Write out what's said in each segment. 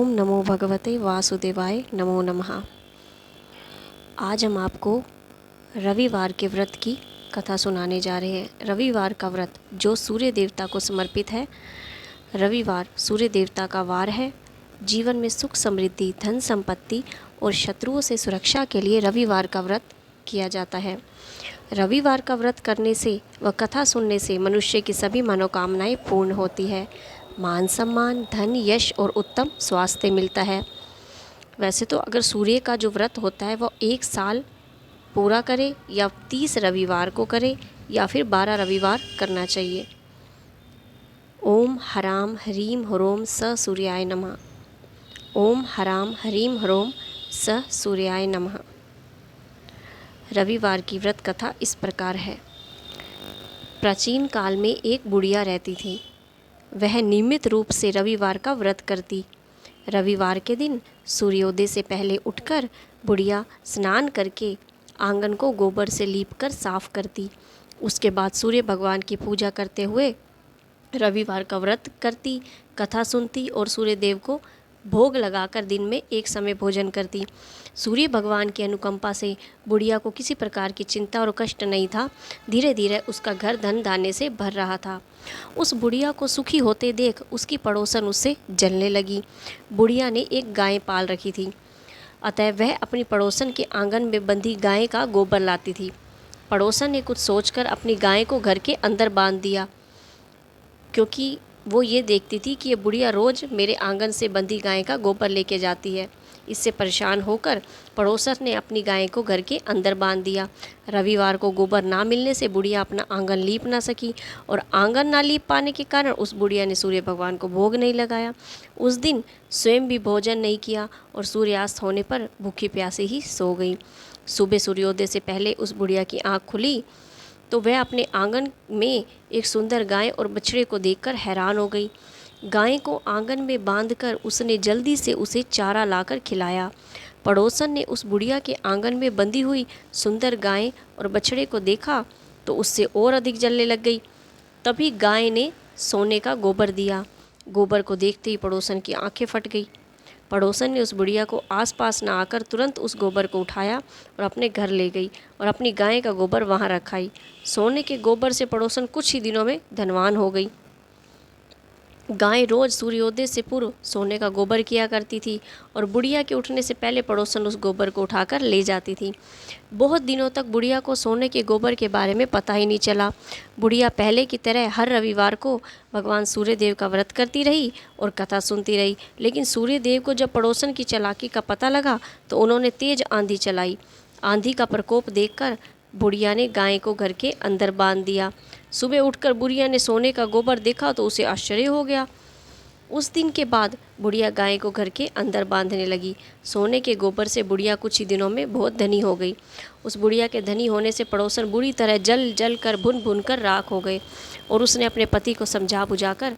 ओम नमो भगवते वासुदेवाय नमो नमः। आज हम आपको रविवार के व्रत की कथा सुनाने जा रहे हैं। रविवार का व्रत जो सूर्य देवता को समर्पित है। रविवार सूर्य देवता का वार है। जीवन में सुख समृद्धि, धन संपत्ति और शत्रुओं से सुरक्षा के लिए रविवार का व्रत किया जाता है। रविवार का व्रत करने से व कथा सुनने से मनुष्य की सभी मनोकामनाएं पूर्ण होती है। मान सम्मान, धन, यश और उत्तम स्वास्थ्य मिलता है। वैसे तो अगर सूर्य का जो व्रत होता है वो 1 साल पूरा करे या 30 रविवार को करे या फिर 12 रविवार करना चाहिए। ओम हराम ह्रीम ह्रोम स सूर्याय नमः। ओम हराम ह्रीम ह्रोम स सूर्याय नमः। रविवार की व्रत कथा इस प्रकार है। प्राचीन काल में एक बुढ़िया रहती थी। वह नियमित रूप से रविवार का व्रत करती। रविवार के दिन सूर्योदय से पहले उठकर बुढ़िया स्नान करके आंगन को गोबर से लीपकर साफ करती। उसके बाद सूर्य भगवान की पूजा करते हुए रविवार का व्रत करती, कथा सुनती और सूर्य देव को भोग लगाकर दिन में एक समय भोजन करती। सूर्य भगवान की अनुकंपा से बुढ़िया को किसी प्रकार की चिंता और कष्ट नहीं था। धीरे धीरे उसका घर धन धान्य से भर रहा था। उस बुढ़िया को सुखी होते देख उसकी पड़ोसन उससे जलने लगी। बुढ़िया ने एक गाय पाल रखी थी, अतः वह अपनी पड़ोसन के आंगन में बंधी गाय का गोबर लाती थी। पड़ोसन ने कुछ सोचकर अपनी गाय को घर के अंदर बांध दिया, क्योंकि वो ये देखती थी कि ये बुढ़िया रोज़ मेरे आंगन से बंधी गाय का गोबर लेके जाती है। इससे परेशान होकर पड़ोसन ने अपनी गाय को घर के अंदर बांध दिया। रविवार को गोबर ना मिलने से बुढ़िया अपना आंगन लीप ना सकी और आंगन ना लीप पाने के कारण उस बुढ़िया ने सूर्य भगवान को भोग नहीं लगाया। उस दिन स्वयं भी भोजन नहीं किया और सूर्यास्त होने पर भूखी प्यासी ही सो गई। सुबह सूर्योदय से पहले उस बुढ़िया की आँख खुली तो वह अपने आंगन में एक सुंदर गाय और बछड़े को देखकर हैरान हो गई। गाय को आंगन में बांधकर उसने जल्दी से उसे चारा लाकर खिलाया। पड़ोसन ने उस बुढ़िया के आंगन में बंधी हुई सुंदर गाय और बछड़े को देखा तो उससे और अधिक जलने लग गई। तभी गाय ने सोने का गोबर दिया। गोबर को देखते ही पड़ोसन की आंखें फट गई। पड़ोसन ने उस बुढ़िया को आसपास ना आकर तुरंत उस गोबर को उठाया और अपने घर ले गई और अपनी गाय का गोबर वहाँ रखाई। सोने के गोबर से पड़ोसन कुछ ही दिनों में धनवान हो गई। गाय रोज सूर्योदय से पूर्व सोने का गोबर किया करती थी और बुढ़िया के उठने से पहले पड़ोसन उस गोबर को उठाकर ले जाती थी। बहुत दिनों तक बुढ़िया को सोने के गोबर के बारे में पता ही नहीं चला। बुढ़िया पहले की तरह हर रविवार को भगवान सूर्यदेव का व्रत करती रही और कथा सुनती रही। लेकिन सूर्यदेव को जब पड़ोसन की चालाकी का पता लगा तो उन्होंने तेज आंधी चलाई। आंधी का प्रकोप देखकर बुढ़िया ने गाय को घर के अंदर बांध दिया। सुबह उठकर बुढ़िया ने सोने का गोबर देखा तो उसे आश्चर्य हो गया। उस दिन के बाद बुढ़िया गाय को घर के अंदर बांधने लगी। सोने के गोबर से बुढ़िया कुछ ही दिनों में बहुत धनी हो गई। उस बुढ़िया के धनी होने से पड़ोसन बुरी तरह जल जल कर भुन भुन कर राख हो गए और उसने अपने पति को समझा बुझाकर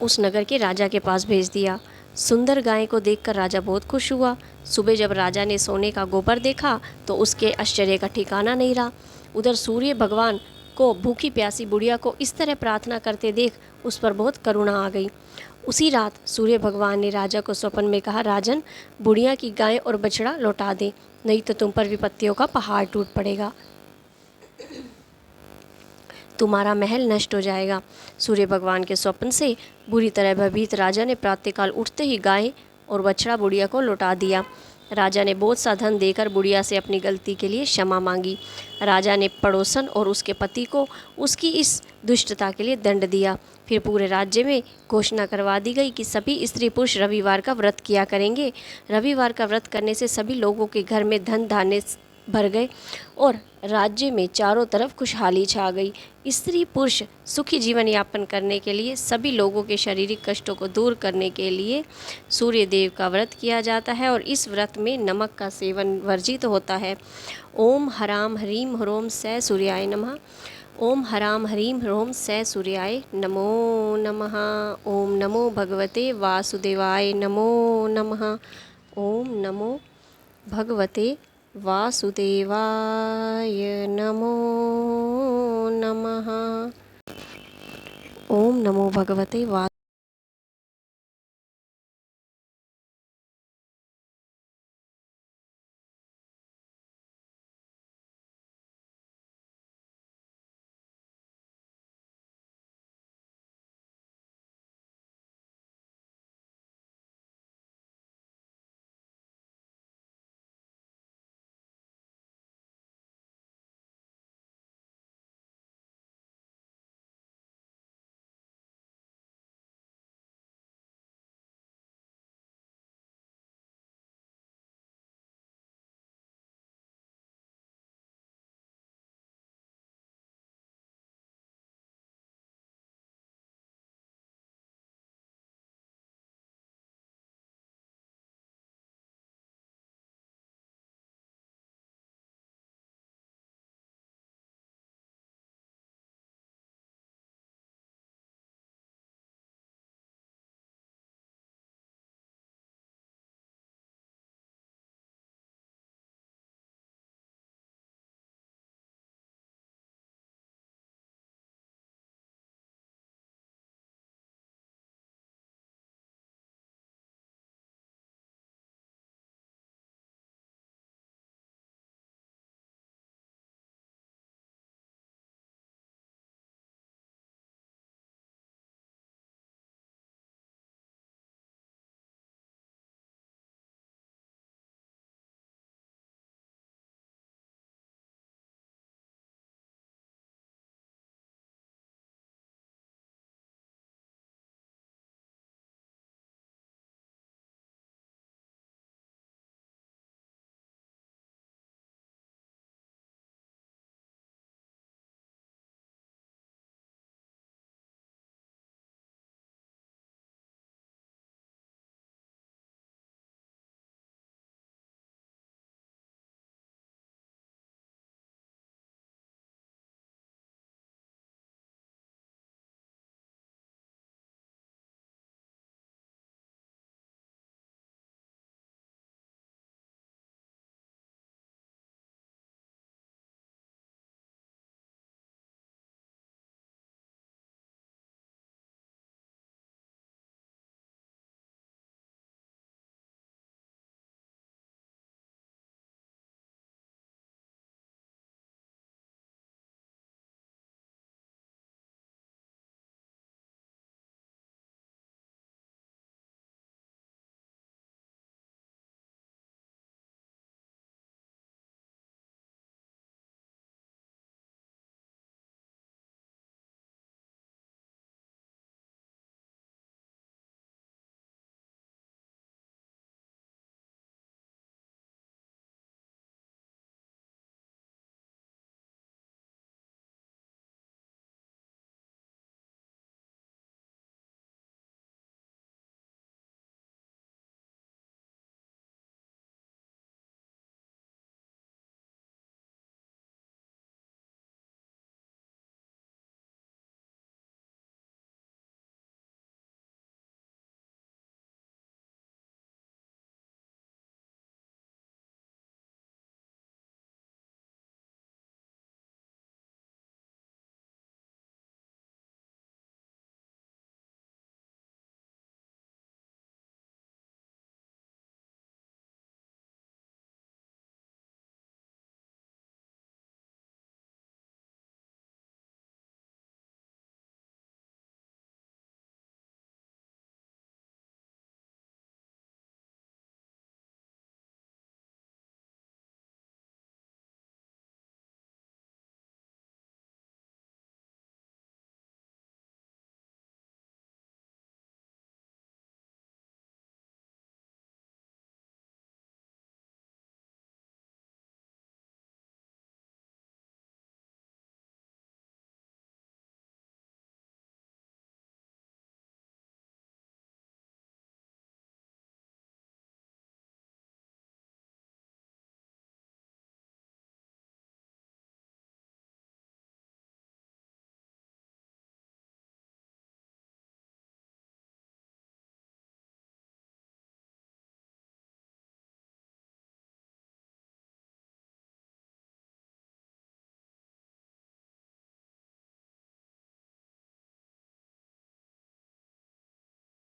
उस नगर के राजा के पास भेज दिया। सुंदर गाय को देखकर राजा बहुत खुश हुआ। सुबह जब राजा ने सोने का गोबर देखा तो उसके आश्चर्य का ठिकाना नहीं रहा। उधर सूर्य भगवान को भूखी प्यासी बुढ़िया को इस तरह प्रार्थना करते देख उस पर बहुत करुणा आ गई। उसी रात सूर्य भगवान ने राजा को स्वप्न में कहा, राजन, बुढ़िया की गाय और बछड़ा लौटा दे, नहीं तो तुम पर विपत्तियों का पहाड़ टूट पड़ेगा, तुम्हारा महल नष्ट हो जाएगा। सूर्य भगवान के स्वप्न से बुरी तरह भयभीत राजा ने प्रातःकाल उठते ही गाय और बछड़ा बुढ़िया को लौटा दिया। राजा ने बहुत सा धन देकर बुढ़िया से अपनी गलती के लिए क्षमा मांगी। राजा ने पड़ोसन और उसके पति को उसकी इस दुष्टता के लिए दंड दिया। फिर पूरे राज्य में घोषणा करवा दी गई कि सभी स्त्री पुरुष रविवार का व्रत किया करेंगे। रविवार का व्रत करने से सभी लोगों के घर में धन धान्य भर गए और राज्य में चारों तरफ खुशहाली छा गई। स्त्री पुरुष सुखी जीवन यापन करने के लिए, सभी लोगों के शारीरिक कष्टों को दूर करने के लिए सूर्य देव का व्रत किया जाता है और इस व्रत में नमक का सेवन वर्जित होता है। ओम हराम ह्रीम ह्रोम स सूर्याय नमः। ओम हराम ह्रीम ह्रोम स सूर्याय नमो नमः। ओम नमो भगवते वासुदेवाय नमो नमः। ओम नमो भगवते वासुदेवाय नमो नमः। ओम नमो भगवते